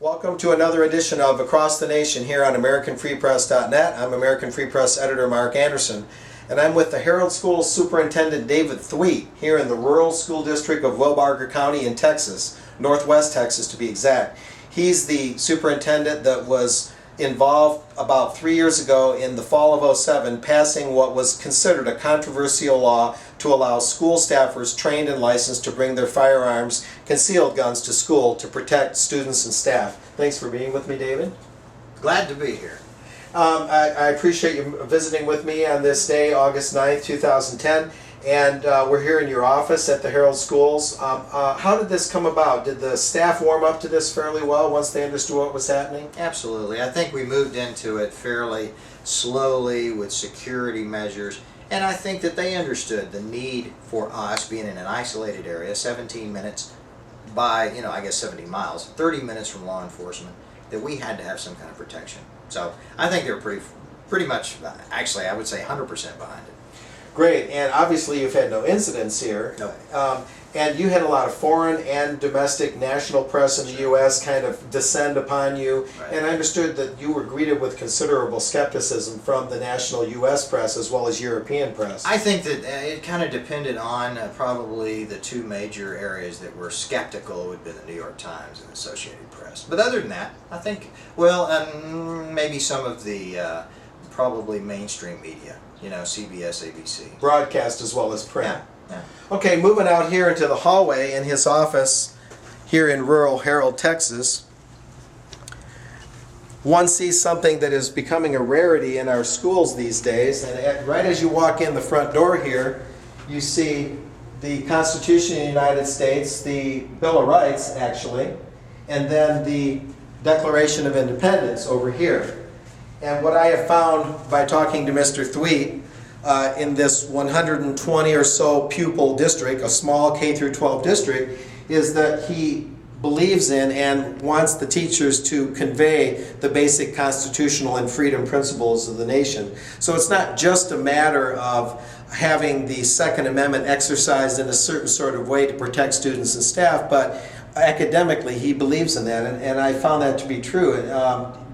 Welcome to another edition of Across the Nation here on AmericanFreePress.net. I'm American Free Press editor Mark Anderson, and I'm with the Herald Schools Superintendent David Thweet here in the rural school district of Wilbarger County in Texas, Northwest Texas to be exact. He's the superintendent that was involved about 3 years ago in the fall of '07 passing what was considered a controversial law to allow school staffers trained and licensed to bring their firearms, concealed guns, to school to protect students and staff. Thanks for being with me, David. Glad to be here. I appreciate you visiting with me on this day, August 9th, 2010, and we're here in your office at the Herald Schools. How did this come about? Did the staff warm up to this fairly well once they understood what was happening? Absolutely. I think we moved into it fairly slowly with security measures, and I think that they understood the need for us being in an isolated area, 17 minutes by, I guess 70 miles, 30 minutes from law enforcement, that we had to have some kind of protection. So I think they're pretty much, actually I would say 100% behind it. Great, and obviously you've had no incidents here. No. And you had a lot of foreign and domestic national press in the U.S. kind of descend upon you, Right. and I understood that you were greeted with considerable skepticism from the national U.S. press as well as European press. I think that it kind of depended on probably the two major areas that were skeptical would be the New York Times and the Associated Press. But other than that, I think, maybe some of the probably mainstream media, CBS, ABC. Broadcast as well as print. Yeah. Okay, moving out here into the hallway in his office here in rural Herald, Texas, one sees something that is becoming a rarity in our schools these days, and right as you walk in the front door here, you see the Constitution of the United States, the Bill of Rights actually, and then the Declaration of Independence over here. And what I have found by talking to Mr. Thweet in this 120 or so pupil district, a small K through 12 district, is that he believes in and wants the teachers to convey the basic constitutional and freedom principles of the nation. So it's not just a matter of having the Second Amendment exercised in a certain sort of way to protect students and staff, but academically he believes in that, and I found that to be true.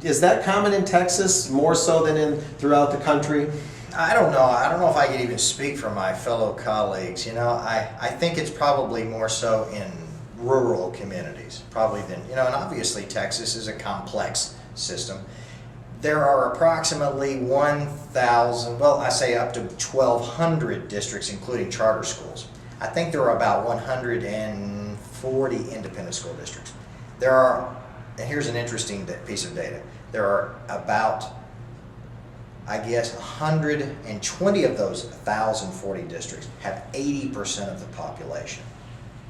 Is that common in Texas more so than throughout the country? I don't know. I don't know if I could even speak for my fellow colleagues. I think it's probably more so in rural communities, probably than, and obviously Texas is a complex system. There are approximately 1,000, I say up to 1,200 districts, including charter schools. I think there are about 140 independent school districts. And here's an interesting piece of data. There are about, I guess, 120 of those 1,040 districts have 80% of the population.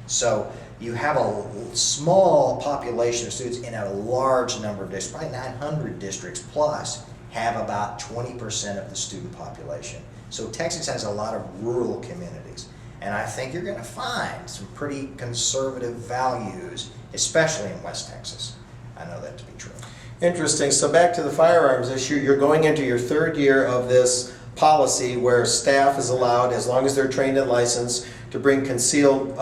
So you have a small population of students in a large number of districts, probably 900 districts plus, have about 20% of the student population. So Texas has a lot of rural communities. And I think you're going to find some pretty conservative values, especially in West Texas. I know that to be true. Interesting. So back to the firearms issue, you're going into your third year of this policy where staff is allowed, as long as they're trained and licensed, to bring concealed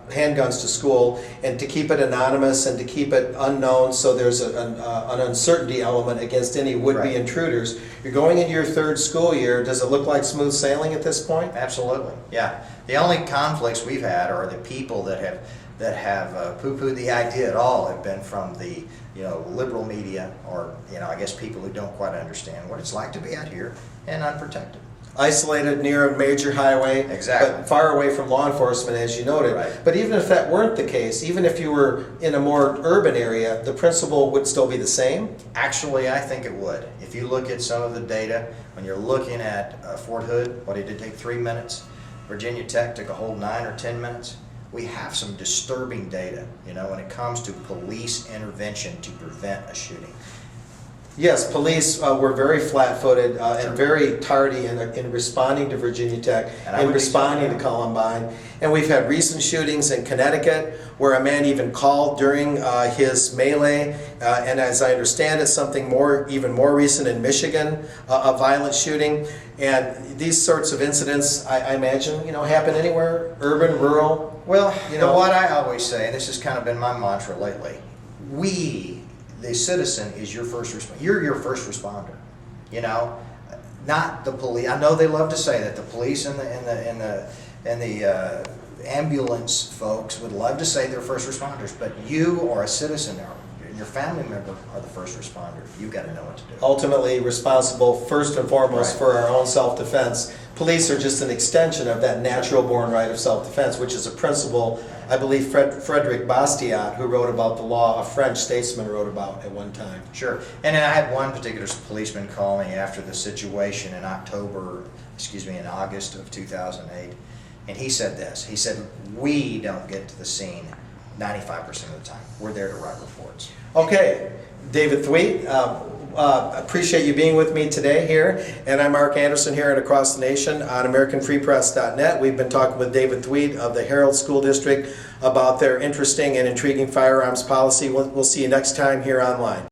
handguns to school and to keep it anonymous and to keep it unknown, so there's an uncertainty element against any would-be Right. intruders. You're going into your third school year. Does it look like smooth sailing at this point? Absolutely, yeah. The only conflicts we've had are the people that have poo-pooed the idea at all have been from the liberal media, or I guess people who don't quite understand what it's like to be out here and unprotected. Isolated near a major highway, Exactly. but far away from law enforcement, as you noted. Right. But even if that weren't the case, even if you were in a more urban area, the principle would still be the same? Actually, I think it would. If you look at some of the data, when you're looking at Fort Hood, what did it take 3 minutes? Virginia Tech took a whole 9 or 10 minutes. We have some disturbing data, when it comes to police intervention to prevent a shooting. Yes, police were very flat-footed and very tardy in responding to Virginia Tech, in responding to Columbine. And we've had recent shootings in Connecticut where a man even called during his melee, and as I understand it, something even more recent in Michigan, a violent shooting. And these sorts of incidents, I imagine, happen anywhere, urban, rural. Well, what I always say, and this has kind of been my mantra lately, we, the citizen is your first responder. You're your first responder. You know, not the police. I know they love to say that the police and the ambulance folks would love to say they're first responders, but you or a citizen or your family member are the first responder. You've got to know what to do. Ultimately responsible first and foremost Right. for our own self-defense. Police are just an extension of that natural born right of self-defense, which is a principle I believe Frederick Bastiat, who wrote about the law, a French statesman, wrote about at one time. Sure. And I had one particular policeman call me after the situation in in August of 2008. And he said this. He said, we don't get to the scene 95% of the time. We're there to write reports. Okay, David Thweet, appreciate you being with me today here. And I'm Mark Anderson here at Across the Nation on AmericanFreePress.net. We've been talking with David Thweet of the Herald School District about their interesting and intriguing firearms policy. We'll see you next time here online.